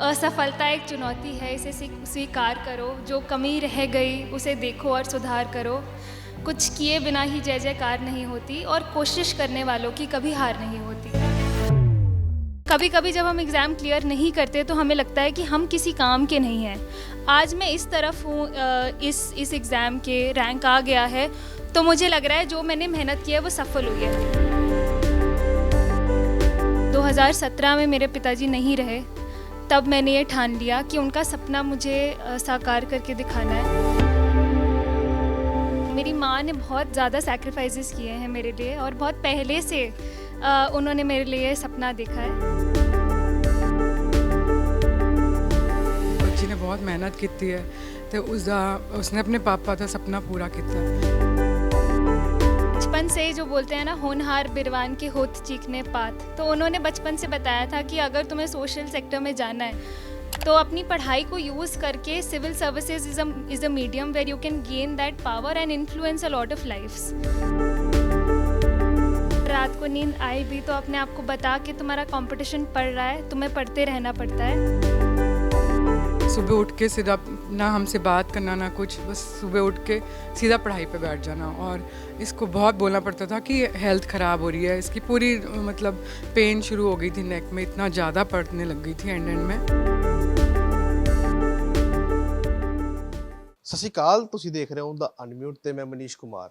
असफलता एक चुनौती है, इसे स्वीकार करो। जो कमी रह गई उसे देखो और सुधार करो। कुछ किए बिना ही जय जयकार नहीं होती और कोशिश करने वालों की कभी हार नहीं होती। कभी कभी जब हम एग्ज़ाम क्लियर नहीं करते तो हमें लगता है कि हम किसी काम के नहीं हैं। आज मैं इस तरफ हूँ, इस एग्ज़ाम के रैंक आ गया है, तो मुझे लग रहा है जो मैंने मेहनत की है वो सफल हुई है। 2017 में मेरे पिताजी नहीं रहे, तब मैंने ये ठान लिया कि उनका सपना मुझे साकार करके दिखाना है। मेरी माँ ने बहुत ज़्यादा सैक्रिफाइसेस किए हैं मेरे लिए और बहुत पहले से उन्होंने मेरे लिए सपना देखा है। बच्ची ने बहुत मेहनत की है तो उसने अपने पापा का सपना पूरा किया। बचपन से जो बोलते हैं ना, होनहार बिरवान के होत चीखने पात, तो उन्होंने बचपन से बताया था कि अगर तुम्हें सोशल सेक्टर में जाना है तो अपनी पढ़ाई को यूज़ करके civil services is a medium where you can gain that power and influence a lot of lives. रात को नींद आई भी तो अपने आप को बता कि तुम्हारा कंपटीशन पड़ रहा है, तुम्हें पढ़ते रहना पड़ता है। सुबह उठ के सीधा ना हमसे बात करना ना कुछ, बस सुबह उठ के सीधा पढ़ाई पे बैठ जाना। और इसको बहुत बोलना पड़ता था कि हेल्थ ख़राब हो रही है। इसकी पूरी मतलब पेन शुरू हो गई थी नेक में, इतना ज़्यादा पड़ने लग गई थी एंड में। ਸਤਿ ਸ਼੍ਰੀ ਅਕਾਲ, ਤੁਸੀਂ ਦੇਖ ਰਹੇ ਹੋ ਦਾ ਅਨਮਿਊਟ ਤੇ ਮੈਂ Manish Kumar.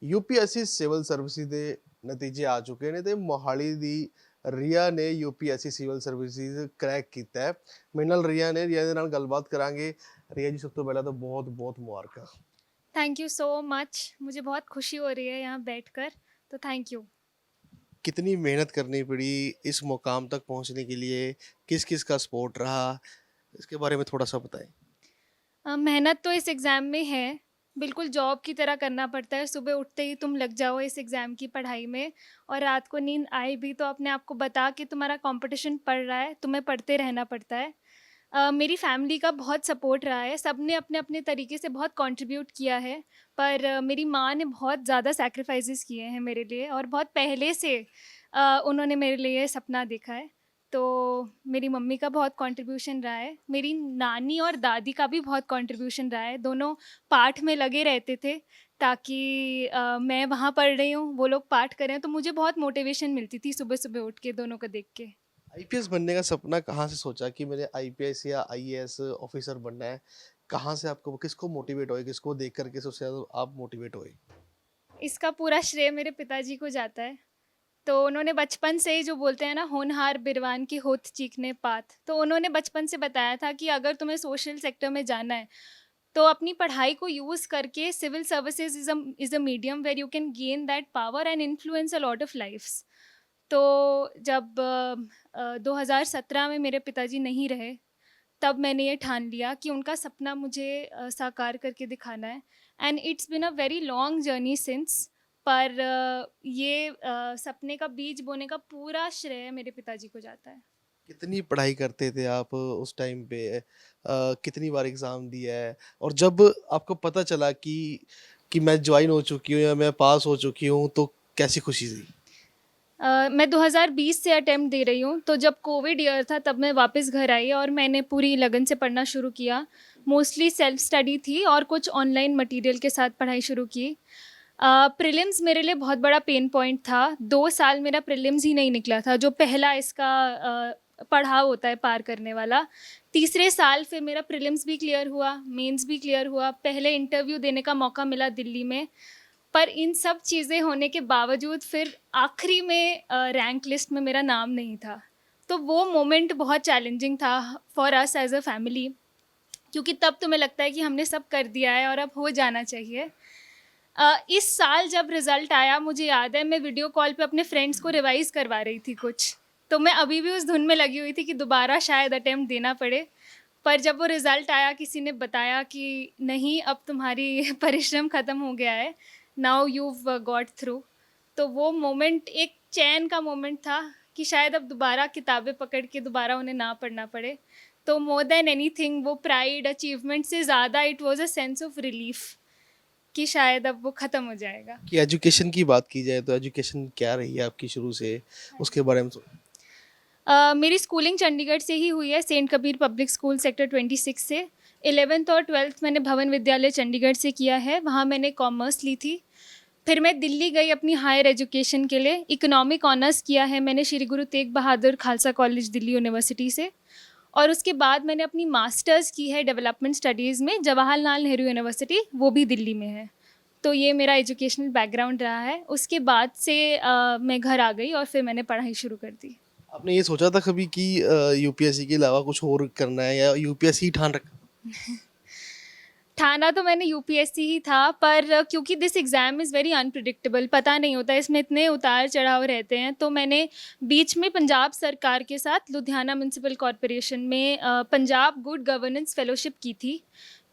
UPSC civil services ਦੇ ਨਤੀਜੇ ਆ ਚੁੱਕੇ ਨੇ ਤੇ ਮੋਹਾਲੀ ਦੀ ਰੀਆ ਨੇ ਯੂਪੀਐਸਸੀ ਸਿਵਲ ਸਰਵਿਸਿਜ਼ ਕਰੈਕ ਕੀਤਾ ਹੈ। ਮੇਰੇ ਨਾਲ ਰੀਆ ਦੇ ਨਾਲ ਗੱਲਬਾਤ ਕਰਾਂਗੇ। ਰੀਆ ਜੀ, ਸਭ ਤੋਂ ਪਹਿਲਾਂ ਤਾਂ ਬਹੁਤ ਬਹੁਤ ਮੁਬਾਰਕਾਂ। थैंक यू सो मच, मुझे बहुत खुशी हो रही है यहाँ बैठकर, तो थैंक यू। कितनी मेहनत करनी पड़ी इस मुकाम तक पहुंचने के लिए, किस किस का सपोर्ट रहा, इसके बारे में थोड़ा सा बताएं। मेहनत तो इस एग्ज़ाम में है, बिल्कुल जॉब की तरह करना पड़ता है। सुबह उठते ही तुम लग जाओ इस एग्ज़ाम की पढ़ाई में, और रात को नींद आए भी तो अपने आप को बता कि तुम्हारा कंपटीशन पड़ रहा है, तुम्हें पढ़ते रहना पड़ता है। मेरी फैमिली का बहुत सपोर्ट रहा है, सब ने अपने अपने तरीके से बहुत कंट्रीब्यूट किया है, पर मेरी माँ ने बहुत ज़्यादा सैक्रिफाइसेस किए हैं मेरे लिए और बहुत पहले से उन्होंने मेरे लिए सपना देखा है। तो मेरी मम्मी का बहुत कंट्रीब्यूशन रहा है, मेरी नानी और दादी का भी बहुत कंट्रीब्यूशन रहा है। दोनों पाठ में लगे रहते थे ताकि मैं वहाँ पढ़ रही हूँ, वो लोग पाठ कर रहे हैं, तो मुझे बहुत मोटिवेशन मिलती थी सुबह सुबह उठ के दोनों को देख के। आईपीएस बनने का सपना कहाँ से सोचा कि मैंने आईपीएस या आईएएस ऑफिसर बनना है? कहाँ से आपको, किसको मोटिवेट होए, किसको देख करके सबसे ज़्यादा आप मोटिवेट हुए? इसका पूरा श्रेय मेरे पिताजी को जाता है। तो उन्होंने बचपन से ही जो बोलते हैं ना, होनहार बिरवान की होत चीखने पात, तो उन्होंने बचपन से बताया था कि अगर तुम्हें सोशल सेक्टर में जाना है तो अपनी पढ़ाई को यूज़ करके civil services is a medium where you can gain that power and influence a lot of lives. तो जब 2017 में मेरे पिताजी नहीं रहे, तब मैंने ये ठान लिया कि उनका सपना मुझे साकार करके दिखाना है। And it's been a very long journey since, पर ये सपने का बीज बोने का पूरा श्रेय मेरे पिताजी को जाता है। कितनी पढ़ाई करते थे आप उस टाइम पे? कितनी बार एग्ज़ाम दिया है? और जब आपको पता चला कि मैं जॉइन हो चुकी हूँ या मैं पास हो चुकी हूँ, तो कैसी खुशी थी? मैं 2020 से अटेम्प्ट दे रही हूँ, तो जब कोविड ईयर था तब मैं वापस घर आई और मैंने पूरी लगन से पढ़ना शुरू किया। मोस्टली सेल्फ स्टडी थी और कुछ ऑनलाइन मटेरियल के साथ पढ़ाई शुरू की। प्रीलिम्स मेरे लिए बहुत बड़ा पेन पॉइंट था। 2 साल मेरा प्रीलिम्स ही नहीं निकला था, जो पहला इसका पड़ाव होता है पार करने वाला। तीसरे साल फिर मेरा प्रीलिम्स भी क्लियर हुआ, मेंस भी क्लियर हुआ, पहले इंटरव्यू देने का मौका मिला दिल्ली में। पर इन सब चीज़ें होने के बावजूद फिर आखिरी में रैंक लिस्ट में मेरा नाम नहीं था। तो वो मोमेंट बहुत चैलेंजिंग था for us as a family, क्योंकि तब तुम्हें लगता है कि हमने सब कर दिया है और अब हो जाना चाहिए। इस साल जब रिज़ल्ट आया, मुझे याद है मैं वीडियो कॉल पे अपने फ्रेंड्स को रिवाइज़ करवा रही थी कुछ, तो मैं अभी भी उस धुन में लगी हुई थी कि दोबारा शायद अटेम्प्ट देना पड़े। पर जब वो रिज़ल्ट आया, किसी ने बताया कि नहीं, अब तुम्हारी परिश्रम ख़त्म हो गया है, नाउ you've गॉट थ्रू, तो वो मोमेंट एक चैन का मोमेंट था कि शायद अब दोबारा किताबें पकड़ के दोबारा उन्हें ना पढ़ना पड़े। तो मोर देन एनीथिंग, वो प्राइड अचीवमेंट से ज़्यादा it was a sense of relief कि शायद अब वो ख़त्म हो जाएगा। कि एजुकेशन की बात की जाए तो एजुकेशन क्या रही है आपकी शुरू से, उसके बारे में मेरी स्कूलिंग चंडीगढ़ से ही हुई है, Saint Kabir Public School sector 26 से। 11th और 12th मैंने भवन विद्यालय चंडीगढ़ से किया है, वहाँ मैंने कॉमर्स ली थी। फिर मैं दिल्ली गई अपनी हायर एजुकेशन के लिए, इकोनॉमिक ऑनर्स किया है मैंने श्री गुरु तेग बहादुर खालसा कॉलेज दिल्ली यूनिवर्सिटी से। और उसके बाद मैंने अपनी मास्टर्स की है डेवलपमेंट स्टडीज़ में जवाहरलाल नेहरू यूनिवर्सिटी, वो भी दिल्ली में है। तो ये मेरा एजुकेशनल बैकग्राउंड रहा है। उसके बाद से मैं घर आ गई और फिर मैंने पढ़ाई शुरू कर दी। आपने ये सोचा था कभी कि यूपीएससी के अलावा कुछ और करना है, या यूपीएससी ठान रखा? ठाना तो मैंने यूपीएससी ही था, पर क्योंकि this exam is very unpredictable, पता नहीं होता, इसमें इतने उतार चढ़ाव रहते हैं, तो मैंने बीच में पंजाब सरकार के साथ लुधियाना म्यूनसिपल कॉरपोरेशन में पंजाब गुड गवर्नेंस फेलोशिप की थी।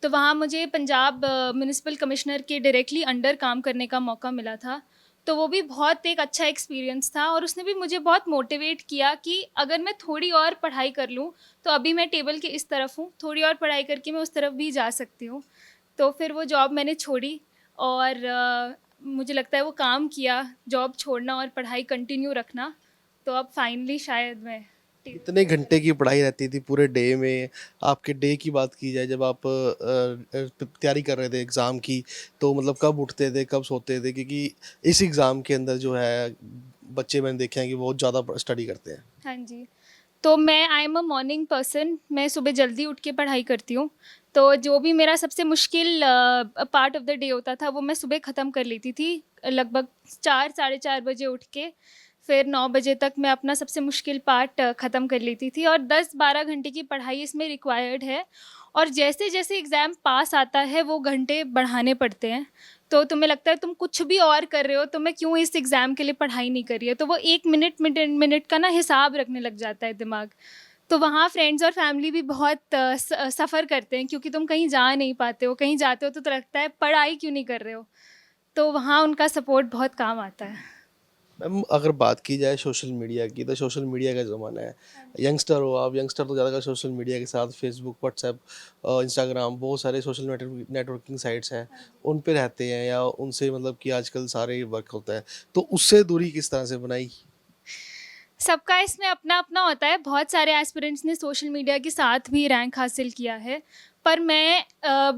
तो वहाँ मुझे पंजाब म्यूनसिपल कमिश्नर के डायरेक्टली अंडर काम करने का मौका मिला था। तो वो भी बहुत एक अच्छा एक्सपीरियंस था, और उसने भी मुझे बहुत मोटिवेट किया कि अगर मैं थोड़ी और पढ़ाई कर लूँ, तो अभी मैं टेबल के इस तरफ हूँ, थोड़ी और पढ़ाई करके मैं उस तरफ भी जा सकती हूँ। तो फिर वो जॉब मैंने छोड़ी, और मुझे लगता है वो काम किया, जॉब छोड़ना और पढ़ाई कंटिन्यू रखना। तो अब फाइनली शायद मैं कितने घंटे की पढ़ाई रहती थी पूरे डे में? आपके डे की बात की जाए, जब आप तैयारी कर रहे थे एग्ज़ाम की, तो मतलब कब उठते थे, कब सोते थे? क्योंकि इस एग्ज़ाम के अंदर जो है बच्चे मैंने देखे हैं कि बहुत ज़्यादा स्टडी करते हैं। हाँ जी। तो मैं I am a morning person, मैं सुबह जल्दी उठ के पढ़ाई करती हूँ। तो जो भी मेरा सबसे मुश्किल पार्ट ऑफ द डे होता था, वो मैं सुबह ख़त्म कर लेती थी, लगभग 4 साढ़े 4 बजे उठ के। फिर 9 बजे तक मैं अपना सबसे मुश्किल पार्ट ख़त्म कर लेती थी, और 10-12 घंटे की पढ़ाई इसमें रिक्वायर्ड है। और जैसे जैसे एग्ज़ाम पास आता है, वो घंटे बढ़ाने पड़ते हैं। तो तुम्हें लगता है तुम कुछ भी और कर रहे हो, तो मैं क्यों इस एग्ज़ाम के लिए पढ़ाई नहीं कर रही है, तो वो 1 मिनट मिनट का ना हिसाब रखने लग जाता है दिमाग। तो वहाँ फ्रेंड्स और फैमिली भी बहुत सफ़र करते हैं, क्योंकि तुम कहीं जा नहीं पाते हो, कहीं जाते हो तो लगता है पढ़ाई क्यों नहीं कर रहे हो। तो वहाँ उनका सपोर्ट बहुत काम आता है। मैम, अगर बात की जाए सोशल मीडिया की, तो सोशल मीडिया का ज़माना है। यंगस्टर हो आप, यंगस्टर तो ज़्यादातर सोशल मीडिया के साथ फेसबुक, व्हाट्सएप, इंस्टाग्राम, बहुत सारे सोशल नेटवर्किंग साइट्स हैं, उन पे रहते हैं, या उनसे मतलब कि आजकल सारे वर्क होता है, तो उससे दूरी किस तरह से बनाई? सबका इसमें अपना-अपना होता है। बहुत सारे एस्पिरेंट्स ने सोशल मीडिया के साथ भी रैंक हासिल किया है। पर मैं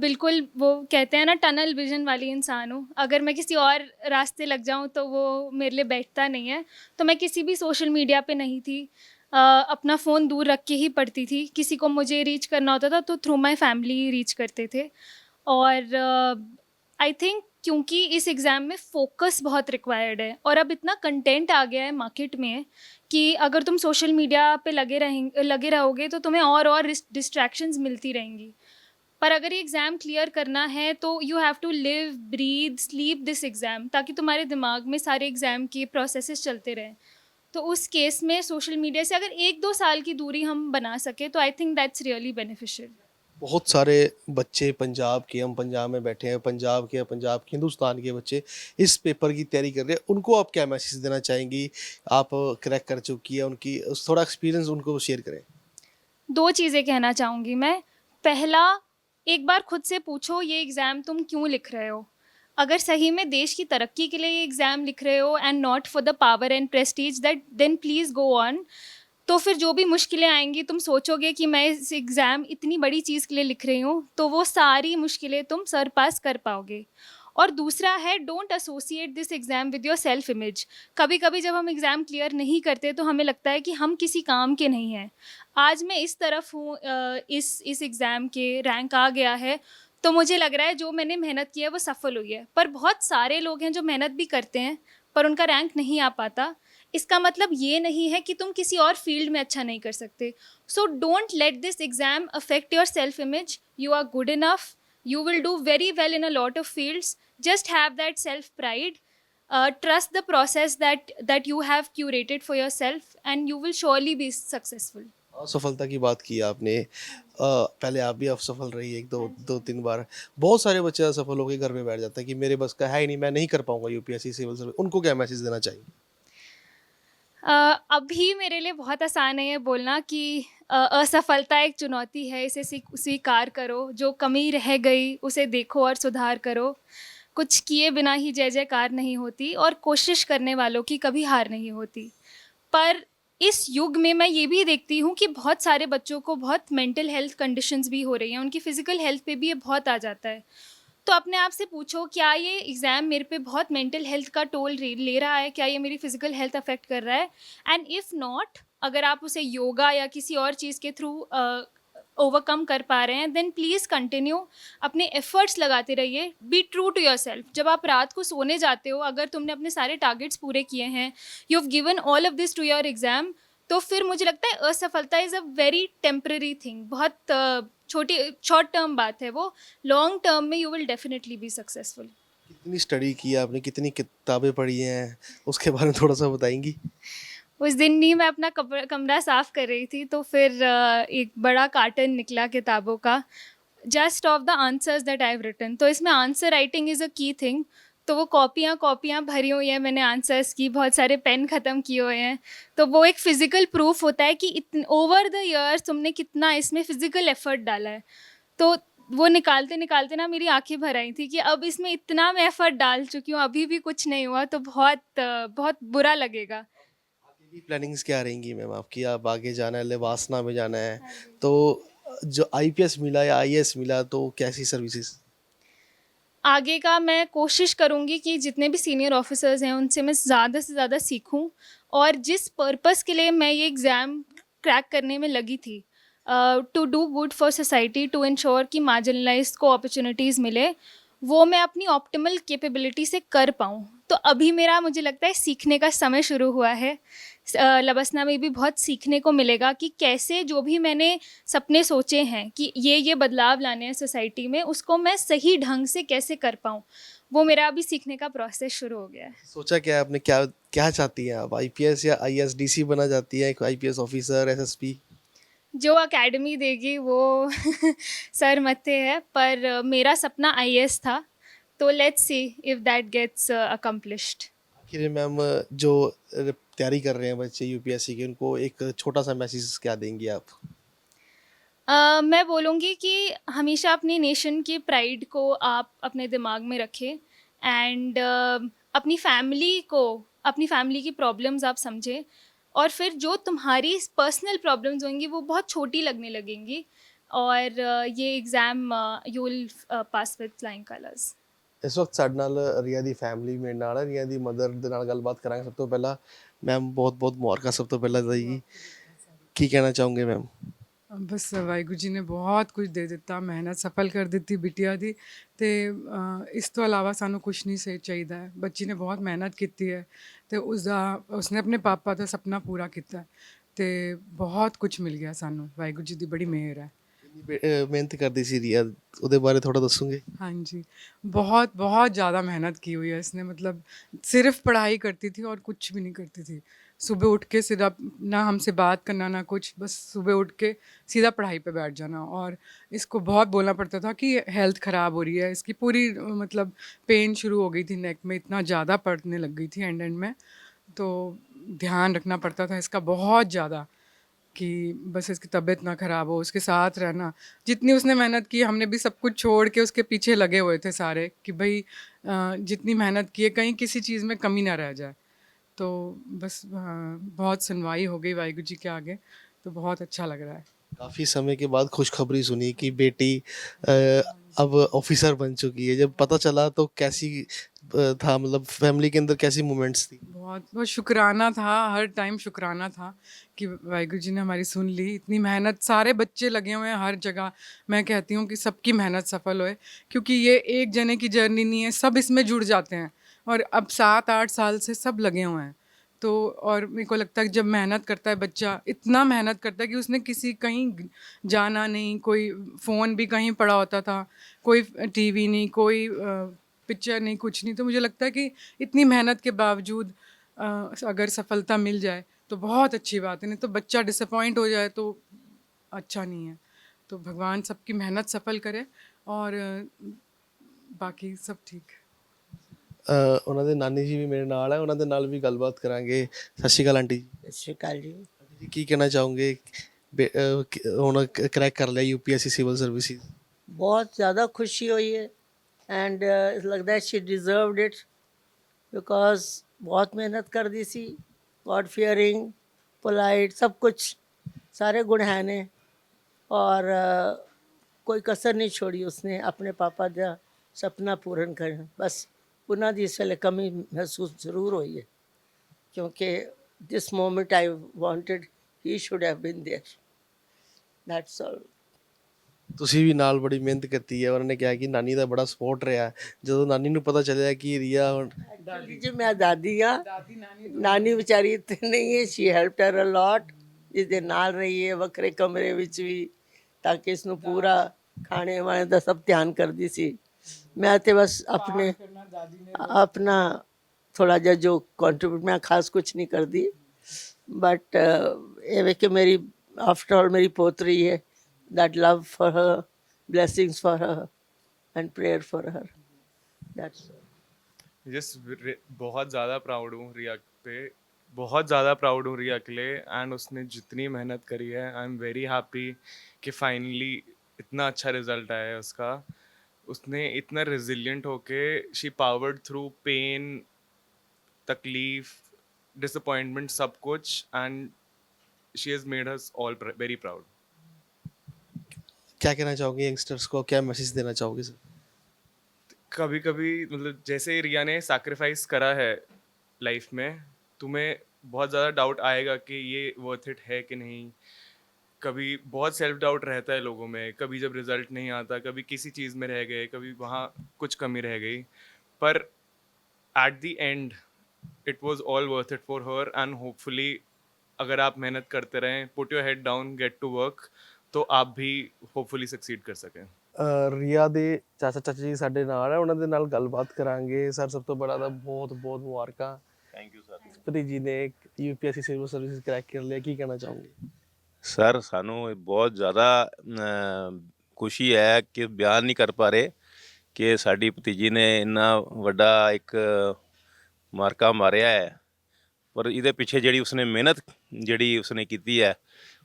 बिल्कुल वो कहते हैं ना, टनल विज़न वाली इंसान हूँ। अगर मैं किसी और रास्ते लग जाऊँ, तो वो मेरे लिए बैठता नहीं है। तो मैं किसी भी सोशल मीडिया पे नहीं थी। अपना फ़ोन दूर रख के ही पढ़ती थी। किसी को मुझे रीच करना होता था, तो थ्रू माय फैमिली रीच करते थे। और आई थिंक क्योंकि इस एग्ज़ाम में फ़ोकस बहुत रिक्वायर्ड है, और अब इतना कंटेंट आ गया है मार्केट में कि अगर तुम सोशल मीडिया पे लगे रहोगे, तो तुम्हें और डिस्ट्रैक्शंस मिलती रहेंगी। पर अगर ये एग्ज़ाम क्लियर करना है, तो you have to live, breathe, sleep this exam, ताकि तुम्हारे दिमाग में सारे एग्ज़ाम के प्रोसेसेस चलते रहें। तो उस केस में सोशल मीडिया से अगर 1-2 साल की दूरी हम बना सकें, तो I think that's really beneficial. बहुत सारे बच्चे पंजाब के, हम पंजाब में बैठे हैं, पंजाब के, हिंदुस्तान के बच्चे इस पेपर की तैयारी कर रहे हैं, उनको आप क्या मैसेज देना चाहेंगी? आप क्रैक कर चुकी है, उनकी थोड़ा एक्सपीरियंस उनको शेयर करें। 2 चीज़ें कहना चाहूँगी मैं। पहला, एक बार खुद से पूछो ये एग्ज़ाम तुम क्यों लिख रहे हो? अगर सही में देश की तरक्की के लिए ये एग्ज़ाम लिख रहे हो, and not for the power and prestige, that then please go on. तो फिर जो भी मुश्किलें आएँगी, तुम सोचोगे कि मैं इस एग्ज़ाम इतनी बड़ी चीज़ के लिए लिख रही हूँ, तो वो सारी मुश्किलें तुम सरपास कर पाओगे। और दूसरा है, don't associate this exam with your self image. कभी-कभी जब हम एग्ज़ाम क्लियर नहीं करते, तो हमें लगता है कि हम किसी काम के नहीं हैं। आज मैं इस तरफ हूँ, इस एग्ज़ाम के रैंक आ गया है, तो मुझे लग रहा है जो मैंने मेहनत की है वो सफल हुई है। पर बहुत सारे लोग हैं जो मेहनत भी करते हैं, पर उनका रैंक नहीं आ पाता। इसका मतलब ये नहीं है कि तुम किसी और फील्ड में अच्छा नहीं कर सकते। So don't let this exam affect your self image. You are good enough, you will do very well in a lot of fields. Just have that self pride. Trust the process that you have curated for yourself, and you will surely be successful. असफलता की बात की आपने, पहले आप भी असफल रही, एक दो दो तीन बार। बहुत सारे बच्चे असफल होकर घर पे बैठ जाते हैं कि मेरे बस का है ही नहीं, मैं नहीं कर पाऊंगा यूपीएससी सिविल सर्विस। उनको क्या मैसेज देना चाहिए? अभी मेरे लिए बहुत आसान है ये बोलना कि असफलता एक चुनौती है, इसे स्वीकार करो। जो कमी रह गई उसे देखो और सुधार करो। कुछ किए बिना ही जय जयकार नहीं होती, और कोशिश करने वालों की कभी हार नहीं होती। पर इस युग में मैं ये भी देखती हूँ कि बहुत सारे बच्चों को बहुत मेंटल हेल्थ कंडीशंस भी हो रही हैं, उनकी फ़िज़िकल हेल्थ पे भी ये बहुत आ जाता है। तो अपने आप से पूछो, क्या ये एग्ज़ाम मेरे पे बहुत मेंटल हेल्थ का टोल ले रहा है? क्या ये मेरी फ़िज़िकल हेल्थ अफ़ेक्ट कर रहा है? एंड इफ़ नॉट, अगर आप उसे योगा या किसी और चीज़ के थ्रू ओवरकम कर पा रहे हैं, देन प्लीज़ कंटिन्यू, अपने एफ़र्ट्स लगाते रहिए, बी ट्रू टू योरसेल्फ। जब आप रात को सोने जाते हो, अगर तुमने अपने सारे टारगेट्स पूरे किए हैं, you have given all of this to your exam, तो फिर मुझे लगता है असफलता is a very temporary thing, बहुत छोटी शॉर्ट टर्म बात है वो। लॉन्ग टर्म में you will definitely be successful. कितनी स्टडी की आपने, कितनी किताबें पढ़ी हैं, उसके बारे में थोड़ा सा बताएंगी? उस दिन नहीं, मैं अपना कमरा साफ़ कर रही थी, तो फिर एक बड़ा कार्टन निकला किताबों का, just of the answers that I have written. तो इसमें answer writing is a key thing. तो वो कॉपियाँ कॉपियाँ भरी हुई हैं मैंने आंसर्स की, बहुत सारे पेन ख़त्म किए हुए हैं। तो वो एक फ़िज़िकल प्रूफ होता है कि ओवर द ईयर्स तुमने कितना इसमें फ़िज़िकल एफ़र्ट डाला है। तो वो निकालते निकालते ना मेरी आंखें भर आई थी कि अब इसमें इतना मैं एफ़र्ट डाल चुकी हूँ, अभी भी कुछ नहीं हुआ, तो बहुत बुरा लगेगा। आगे की प्लानिंग्स क्या रहेंगी मैम आपकी? आप आगे जाना है, लेवासना में जाना है, हाँ जी। तो जो आईपीएस मिला या आईएएस मिला तो कैसी सर्विसेज? आगे का मैं कोशिश करूँगी कि जितने भी सीनियर ऑफिसर्स हैं उनसे मैं ज़्यादा से ज़्यादा सीखूँ, और जिस पर्पस के लिए मैं ये एग्ज़ाम क्रैक करने में लगी थी, to do good for society, to ensure कि मार्जिनलाइज्ड को अपॉर्चुनिटीज़ मिले, वो मैं अपनी ऑप्टिमल कैपेबिलिटी से कर पाऊँ। तो अभी मेरा, मुझे लगता है, सीखने का समय शुरू हुआ है। लबसना में भी बहुत सीखने को मिलेगा कि कैसे जो भी मैंने सपने सोचे हैं कि ये बदलाव लाने हैं सोसाइटी में, उसको मैं सही ढंग से कैसे कर पाऊँ। वो मेरा अभी सीखने का प्रोसेस शुरू हो गया है। सोचा क्या है आपने, क्या क्या चाहती हैं आप? आईपीएस या आईएएस, डीसी बनना चाहती हैं, एक आईपीएस ऑफिसर, एसएसपी? जो अकेडमी देगी वो सर मत्थे है, पर मेरा सपना आईएएस था, तो let's see if that gets accomplished. आखिर में मैम, जो तैयारी कर रहे हैं बच्चे यूपीएससी की, उनको एक छोटा सा मैसेज क्या देंगी आप? मैं बोलूँगी कि हमेशा अपनी नेशन की प्राइड को आप अपने दिमाग में रखें, एंड अपनी फैमिली की प्रॉब्लम्स आप समझें, और फिर जो तुम्हारी पर्सनल प्रॉब्लम्स होंगी वो बहुत छोटी लगने लगेंगी, और ये exam you will pass with flying colours. ਇਸ ਵਕਤ ਸਾਡੇ ਨਾਲ ਰੀਆ ਦੀ ਫੈਮਿਲੀ ਮੇਰੇ ਨਾਲ ਹੈ। ਰੀਆ ਦੀ ਮਦਰ ਦੇ ਨਾਲ ਗੱਲਬਾਤ ਕਰਾਂਗੇ। ਸਭ ਤੋਂ ਪਹਿਲਾਂ ਮੈਮ, ਬਹੁਤ ਬਹੁਤ ਮੁਬਾਰਕਾਂ ਸਭ ਤੋਂ ਪਹਿਲਾਂ ਤਾਂ ਜੀ। ਕੀ ਕਹਿਣਾ ਚਾਹੋਗੇ ਮੈਮ? बस वाहिगुरू जी ने बहुत कुछ दे ਦਿੱਤਾ, ਮਿਹਨਤ ਸਫਲ ਕਰ ਦਿੱਤੀ ਬਿਟਿਆ ਦੀ। ਤੇ ਇਸ ਤੋਂ ਇਲਾਵਾ ਸਾਨੂੰ ਕੁਛ ਨਹੀਂ ਸੇ ਚਾਹੀਦਾ ਹੈ। ਬੱਚੀ ਨੇ ਬਹੁਤ ਮਿਹਨਤ ਕੀਤੀ ਹੈ ਤੇ ਉਸਨੇ ਆਪਣੇ ਪਾਪਾ ਦਾ ਸੁਪਨਾ ਪੂਰਾ ਕੀਤਾ ਹੈ ਤੇ ਬਹੁਤ ਕੁਝ ਮਿਲ ਗਿਆ ਸਾਨੂੰ। ਵਾਹਿਗੁਰੂ ਜੀ ਦੀ ਬੜੀ ਮਿਹਰ ਹੈ। ਮਿਹਨਤ ਕਰਦੀ ਸੀ ਰੀਆ, ਉਹਦੇ ਬਾਰੇ ਥੋੜਾ ਦੱਸੋਗੇ? हाँ जी, बहुत बहुत ज़्यादा मेहनत की हुई है इसने, मतलब सिर्फ पढ़ाई करती थी और कुछ भी नहीं करती थी। सुबह उठ के सीधा, ना हमसे बात करना ना कुछ, बस सुबह उठ के सीधा पढ़ाई पे बैठ जाना। और इसको बहुत बोलना पड़ता था कि हेल्थ ख़राब हो रही है इसकी, पूरी मतलब पेन शुरू हो गई थी नेक में, इतना ज़्यादा पड़ने लग गई थी एंड में। तो ध्यान रखना पड़ता था इसका बहुत ज़्यादा कि बस इसकी तबीयत ना ख़राब हो, उसके साथ रहना। जितनी उसने मेहनत की, हमने भी सब कुछ छोड़ के उसके पीछे लगे हुए थे सारे, कि भाई जितनी मेहनत की है कहीं किसी चीज़ में कमी ना रह जाए। तो बस बहुत सुनवाई हो गई वाहिगुरू जी के आगे, तो बहुत अच्छा लग रहा है। काफ़ी समय के बाद खुशखबरी सुनी कि बेटी अब ऑफिसर बन चुकी है। जब पता चला तो कैसी था, मतलब फैमिली के अंदर कैसी मोमेंट्स थी? बहुत बहुत शुक्राना था, हर टाइम शुक्राना था कि वाहिगुरू जी ने हमारी सुन ली। इतनी मेहनत, सारे बच्चे लगे हुए हैं हर जगह। मैं कहती हूँ कि सबकी मेहनत सफल होए, क्योंकि ये एक जने की जर्नी नहीं है, सब इसमें जुड़ जाते हैं। और अब 7-8 साल से सब लगे हुए हैं। तो और मेरे को लगता है कि जब मेहनत करता है बच्चा, इतना मेहनत करता है कि उसने किसी कहीं जाना नहीं, कोई फ़ोन भी कहीं पड़ा होता था, कोई टीवी नहीं, कोई पिक्चर नहीं, कुछ नहीं। तो मुझे लगता है कि इतनी मेहनत के बावजूद अगर सफलता मिल जाए तो बहुत अच्छी बात है, नहीं तो बच्चा डिसअपॉइंट हो जाए तो अच्छा नहीं है। तो भगवान सबकी मेहनत सफल करे, और बाकी सब ठीक। ਉਹਨਾਂ ਦੇ ਨਾਨੀ ਜੀ ਵੀ ਮੇਰੇ ਨਾਲ ਹੈ, ਉਹਨਾਂ ਦੇ ਨਾਲ ਵੀ ਗੱਲਬਾਤ ਕਰਾਂਗੇ। ਸਤਿ ਸ਼੍ਰੀ ਅਕਾਲ ਆਂਟੀ ਜੀ। ਸਤਿ ਸ਼੍ਰੀ ਅਕਾਲ ਜੀ। ਆਂਟੀ ਜੀ, ਕੀ ਕਹਿਣਾ ਚਾਹੋਗੇ? ਹੁਣ ਕਰੈਕ ਕਰ ਲਿਆ यूपीएससी सिविल सर्विसेज? ਬਹੁਤ ਜ਼ਿਆਦਾ ਖੁਸ਼ੀ ਹੋਈ ਹੈ ਐਂਡ ਲੱਗਦਾ ਹੈ ਸ਼ੀ ਡਿਜ਼ਰਵਡ ਇਟ ਬਿਕॉज ਬਹੁਤ ਮਿਹਨਤ ਕਰਦੀ ਸੀ, ਗॉड ਫੀਅਰਿੰਗ पोलाइट, सब कुछ सारे गुण हैं ने। और कोई कसर नहीं छोड़ी उसने अपने पापा का सपना पूर्ण करन। बस उन्हों की इस वे कमी महसूस जरूर हुई है, क्योंकि जिस moment I wanted he should have been there, that's all. ਤੁਸੀਂ ਵੀ ਨਾਲ ਬੜੀ ਮਿਹਨਤ ਕੀਤੀ ਹੈ। ਉਹਨਾਂ ਨੇ ਕਿਹਾ ਕਿ ਨਾਨੀ ਦਾ ਬੜਾ ਸਪੋਰਟ ਰਿਹਾ। ਜਦੋਂ ਨਾਨੀ ਨੂੰ ਪਤਾ ਚੱਲਿਆ ਕਿ ਰੀਆ ਹੁਣ जी मैं दादी हाँ, नानी बेचारी इतनी नहीं है, she helped her a lot. जिसदे नाल रही है वखरे कमरे विच भी, ताकि इसनू पूरा खाने वाने का सब ध्यान करती सी। मैं तो बस अपना थोड़ा जा जो कंट्रीब्यूट, मैं खास कुछ नहीं करती, बट ये वे कि मेरी आफ्टर ऑल मेरी पोतरी है, that love for her, blessings for her and prayer for her, that's बहुत ज़्यादा प्राउड हूँ रिया पे, बहुत ज़्यादा प्राउड हूँ रिया के लिए। एंड उसने जितनी मेहनत करी है, आई एम वेरी हैप्पी कि फाइनली इतना अच्छा रिजल्ट आया है उसका। उसने इतना रेजिलिएंट होके शी पावर्ड थ्रू पेन, तकलीफ, डिसअपॉइंटमेंट, सब कुछ, and she has made us all very proud. क्या कहना चाहोगे यंगस्टर्स को, क्या मैसेज देना चाहोगे सर? कभी कभी मतलब जैसे रिया ने सैक्रिफाइस करा है लाइफ में, तुम्हें बहुत ज़्यादा डाउट आएगा कि ये वर्थ इट है कि नहीं। कभी बहुत सेल्फ डाउट रहता है लोगों में, कभी जब रिजल्ट नहीं आता, कभी किसी चीज़ में रह गए, कभी वहाँ कुछ कमी रह गई, पर at the end it was all worth it for her. And hopefully अगर आप मेहनत करते रहें, put your head down, get to work, तो आप भी ਹੋਪਫੁਲੀ ਸਕਸੀਡ ਕਰ ਸਕੇं। ਰੀਆ ਦੇ ਚਾਚਾ ਚਾਚੀ ਜੀ ਸਾਡੇ ਨਾਲ ਹੈ, ਉਹਨਾਂ ਦੇ ਨਾਲ ਗੱਲਬਾਤ ਕਰਾਂਗੇ। ਸਰ ਸਭ ਤੋਂ ਬੜਾ ਤਾਂ ਬਹੁਤ ਬਹੁਤ ਮੁਬਾਰਕਾਂ। Thank you sir. ਭਤੀਜੀ ਨੇ यूपीएससी सिविल सर्विसेज क्रैक कर लिया, ਕੀ ਕਹਿਣਾ ਚਾਹੋਗੇ? ਸਰ ਸਾਨੂੰ ਬਹੁਤ ਜ਼ਿਆਦਾ ਖੁਸ਼ੀ ਹੈ ਕਿ ਬਿਆਨ ਨਹੀਂ ਕਰ ਪਾ ਰਹੇ ਕਿ ਸਾਡੀ ਭਤੀਜੀ ਨੇ ਇੰਨਾ ਵੱਡਾ ਇੱਕ ਮਾਰਕਾ ਮਾਰਿਆ ਹੈ। ਪਰ ਇਹਦੇ ਪਿੱਛੇ ਜਿਹੜੀ ਉਸਨੇ ਮਿਹਨਤ ਜਿਹੜੀ ਉਸਨੇ ਕੀਤੀ ਹੈ,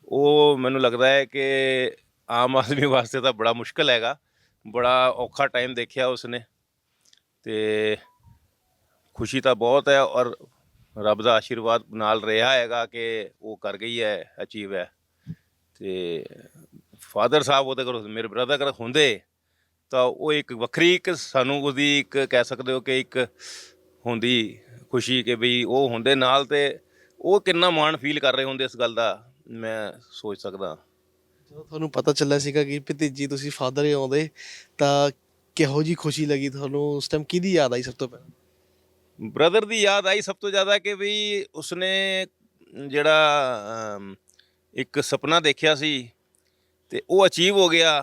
ਉਹ ਮੈਨੂੰ ਲੱਗਦਾ ਹੈ ਕਿ ਆਮ ਆਦਮੀ ਵਾਸਤੇ ਤਾਂ ਬੜਾ ਮੁਸ਼ਕਲ ਹੈਗਾ। ਬੜਾ ਔਖਾ ਟਾਈਮ ਦੇਖਿਆ ਉਸਨੇ, ਤੇ ਖੁਸ਼ੀ ਤਾਂ ਬਹੁਤ ਹੈ ਔਰ ਰੱਬ ਦਾ ਆਸ਼ੀਰਵਾਦ ਨਾਲ ਰਿਹਾ ਹੈਗਾ ਕਿ ਉਹ ਕਰ ਗਈ ਹੈ, ਅਚੀਵ ਹੈ। ਤੇ ਫਾਦਰ ਸਾਹਿਬ ਉਹਦੇ ਕੋਲ, ਮੇਰੇ ਬ੍ਰਦਰ ਕੋਲ ਹੁੰਦੇ ਤਾਂ ਉਹ ਇੱਕ ਵੱਖਰੀ ਇੱਕ ਸਾਨੂੰ ਉਹਦੀ ਇੱਕ ਕਹਿ ਸਕਦੇ ਹੋ ਕਿ ਇੱਕ ਹੁੰਦੀ ਖੁਸ਼ੀ ਕਿ ਵੀ ਉਹ ਹੁੰਦੇ ਨਾਲ, ਤੇ ਉਹ ਕਿੰਨਾ ਮਾਣ ਫੀਲ ਕਰ ਰਹੇ ਹੁੰਦੇ ਇਸ ਗੱਲ ਦਾ ਮੈਂ ਸੋਚ ਸਕਦਾ। ਜਦੋਂ ਤੁਹਾਨੂੰ ਪਤਾ ਚੱਲਿਆ ਸੀਗਾ ਕਿ ਭਤੀਜੀ ਤੁਸੀਂ ਫਾਦਰ ਹੀ ਆਉਂਦੇ, ਤਾਂ ਕਿਹੋ ਜਿਹੀ ਖੁਸ਼ੀ ਲੱਗੀ ਤੁਹਾਨੂੰ? ਉਸ ਟਾਈਮ ਕਿਹਦੀ ਯਾਦ ਆਈ ਸਭ ਤੋਂ ਪਹਿਲਾਂ? ਬ੍ਰਦਰ ਦੀ ਯਾਦ ਆਈ ਸਭ ਤੋਂ ਜ਼ਿਆਦਾ ਕਿ ਵੀ ਉਸਨੇ ਜਿਹੜਾ ਇੱਕ ਸੁਪਨਾ ਦੇਖਿਆ ਸੀ ਤੇ ਉਹ ਅਚੀਵ ਹੋ ਗਿਆ।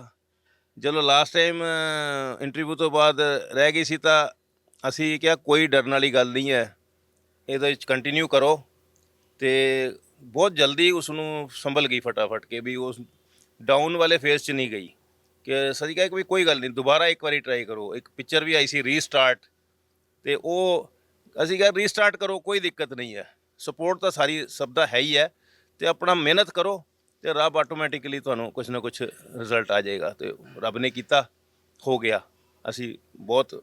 ਜਦੋਂ ਲਾਸਟ ਟਾਈਮ ਇੰਟਰਵਿਊ ਤੋਂ ਬਾਅਦ ਰਹਿ ਗਈ ਸੀ ਤਾਂ ਅਸੀਂ ਕਿਹਾ ਕੋਈ ਡਰਨ ਵਾਲੀ ਗੱਲ ਨਹੀਂ ਹੈ, ਇਹਦੇ ਵਿੱਚ ਕੰਟੀਨਿਊ ਕਰੋ। ਤੇ ਬਹੁਤ ਜਲਦੀ ਉਸ ਨੂੰ ਸੰਭਲ ਗਈ ਫਟਾਫਟ ਕੇ ਵੀ ਉਸ ਡਾਊਨ ਵਾਲੇ ਫੇਜ਼ 'ਚ ਨਹੀਂ ਗਈ। ਕਿ ਸਹੀ ਕਿਹਾ ਕਿ ਵੀ ਕੋਈ ਗੱਲ ਨਹੀਂ, ਦੁਬਾਰਾ ਇੱਕ ਵਾਰੀ ਟਰਾਈ ਕਰੋ। ਇੱਕ ਪਿਕਚਰ ਵੀ ਆਈ ਸੀ ਰੀਸਟਾਰਟ, ਤੇ ਉਹ ਅਸੀਂ ਕਿਹਾ ਰੀਸਟਾਰਟ ਕਰੋ, ਕੋਈ ਦਿੱਕਤ ਨਹੀਂ ਹੈ, ਸਪੋਰਟ ਤਾਂ ਸਾਰੀ ਸਭ ਦਾ ਹੈ ਹੀ ਹੈ, ਤੇ ਆਪਣਾ ਮਿਹਨਤ ਕਰੋ ਤੇ ਰੱਬ ਆਟੋਮੈਟਿਕਲੀ ਤੁਹਾਨੂੰ ਕੁਛ ਨਾ ਕੁਛ ਰਿਜ਼ਲਟ ਆ ਜਾਏਗਾ। ਤੇ ਰੱਬ ਨੇ ਕੀਤਾ, ਹੋ ਗਿਆ। ਅਸੀਂ ਬਹੁਤ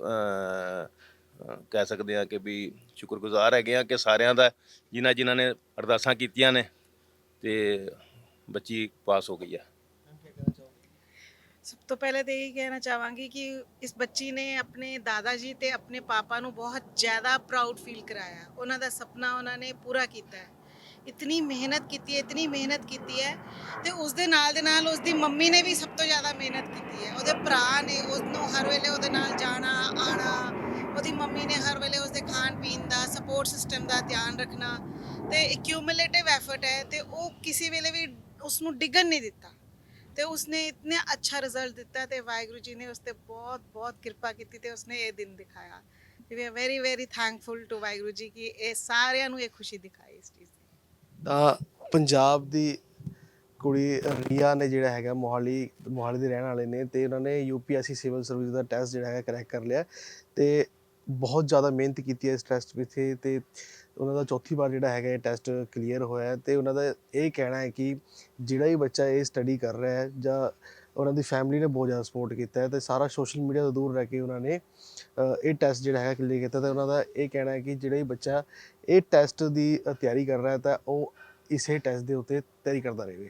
ਕਹਿ ਸਕਦੇ ਹਾਂ ਕਿ ਵੀ ਸ਼ੁਕਰਗੁਜ਼ਾਰ ਹੈਗੇ ਹਾਂ ਕਿ ਸਾਰਿਆਂ ਦਾ, ਜਿਨ੍ਹਾਂ ਨੇ ਅਰਦਾਸਾਂ ਕੀਤੀਆਂ ਨੇ ਤੇ ਬੱਚੀ ਪਾਸ ਹੋ ਗਈ ਹੈ। ਸਭ ਤੋਂ ਪਹਿਲੇ ਤਾਂ ਇਹੀ ਕਹਿਣਾ ਚਾਹਾਂਗੀ ਕਿ ਇਸ ਬੱਚੀ ਨੇ ਆਪਣੇ ਦਾਦਾ ਜੀ ਤੇ ਆਪਣੇ ਪਾਪਾ ਨੂੰ ਬਹੁਤ ਜ਼ਿਆਦਾ ਪ੍ਰਾਊਡ ਫੀਲ ਕਰਾਇਆ। ਉਹਨਾਂ ਦਾ ਸੁਪਨਾ ਉਹਨਾਂ ਨੇ ਪੂਰਾ ਕੀਤਾ ਹੈ। ਇਤਨੀ ਮਿਹਨਤ ਕੀਤੀ ਹੈ, ਇਤਨੀ ਮਿਹਨਤ ਕੀਤੀ ਹੈ, ਤੇ ਉਸ ਦੇ ਨਾਲ ਉਸ ਦੀ ਮੰਮੀ ਨੇ ਵੀ ਸਭ ਤੋਂ ਜ਼ਿਆਦਾ ਮਿਹਨਤ ਕੀਤੀ ਹੈ। ਉਹਦੇ ਭਰਾ ਨੇ ਉਹਨੂੰ ਹਰ ਵੇਲੇ ਉਹਦੇ ਨਾਲ ਜਾਣਾ ਆਉਣਾ, ਉਹਦੀ ਮੰਮੀ ਨੇ ਹਰ ਵੇਲੇ ਉਸਦੇ ਖਾਣ ਪੀਣ ਦਾ, ਸਪੋਰਟ ਸਿਸਟਮ ਦਾ ਧਿਆਨ ਰੱਖਣਾ, ਤੇ ਕਿਊਮੂਲੇਟਿਵ ਐਫਰਟ ਹੈ, ਤੇ ਉਹ ਕਿਸੇ ਵੇਲੇ ਵੀ ਉਸ ਨੂੰ ਡਿੱਗਣ ਨਹੀਂ ਦਿੱਤਾ, ਤੇ ਉਸਨੇ ਇਤਨਾ ਅੱਛਾ ਰਿਜ਼ਲਟ ਦਿੱਤਾ। ਤੇ ਵਾਹਿਗੁਰੂ ਜੀ ਨੇ ਉਸ 'ਤੇ ਬਹੁਤ ਬਹੁਤ ਕਿਰਪਾ ਕੀਤੀ ਤੇ ਉਸਨੇ ਇਹ ਦਿਨ ਦਿਖਾਇਆ। We are very very thankful to Waheguru ji ਕਿ ਇਹ ਸਾਰਿਆਂ ਨੂੰ ਇਹ ਖੁਸ਼ੀ ਦਿਖਾਈ ਇਸ ਚੀਜ਼ ਦੀ। ਤਾਂ ਪੰਜਾਬ ਦੀ ਕੁੜੀ ਰੀਆ ਨੇ ਜਿਹੜਾ ਹੈਗਾ ਮੋਹਾਲੀ ਦੇ ਰਹਿਣ ਵਾਲੇ ਨੇ, ਤੇ ਉਹਨਾਂ ਨੇ यूपीएससी ਸਿਵਲ ਸਰਵਿਸ ਦਾ ਟੈਸਟ ਜਿਹੜਾ ਹੈਗਾ ਕਰੈਕ ਕਰ ਲਿਆ, ਤੇ ਬਹੁਤ ਜ਼ਿਆਦਾ ਮਿਹਨਤ ਕੀਤੀ ਹੈ ਇਸ ਟੈਸਟ ਵਿੱਚ, ਤੇ ਉਹਨਾਂ ਦਾ ਚੌਥੀ ਵਾਰ ਜਿਹੜਾ ਹੈਗਾ ਇਹ ਟੈਸਟ ਕਲੀਅਰ ਹੋਇਆ। ਤੇ ਉਹਨਾਂ ਦਾ ਇਹ ਕਹਿਣਾ ਹੈ ਕਿ ਜਿਹੜਾ ਵੀ ਬੱਚਾ ਇਹ ਸਟੱਡੀ ਕਰ ਰਿਹਾ ਹੈ, ਜਾਂ ਉਹਨਾਂ ਦੀ ਫੈਮਿਲੀ ਨੇ ਬਹੁਤ ਜ਼ਿਆਦਾ ਸਪੋਰਟ ਕੀਤਾ ਹੈ, ਤੇ ਸਾਰਾ ਸੋਸ਼ਲ ਮੀਡੀਆ ਤੋਂ ਦੂਰ ਰਹਿ ਕੇ ਉਹਨਾਂ ਨੇ ਇਹ ਟੈਸਟ ਜਿਹੜਾ ਹੈਗਾ ਕਲੀਅਰ ਕੀਤਾ। ਤੇ ਉਹਨਾਂ ਦਾ ਇਹ ਕਹਿਣਾ ਹੈ ਕਿ ਜਿਹੜਾ ਵੀ ਬੱਚਾ ਇਹ ਟੈਸਟ ਦੀ ਤਿਆਰੀ ਕਰ ਰਿਹਾ ਤਾਂ ਉਹ ਇਸੇ ਟੈਸਟ ਦੇ ਉੱਤੇ ਤਿਆਰੀ ਕਰਦਾ ਰਹੇ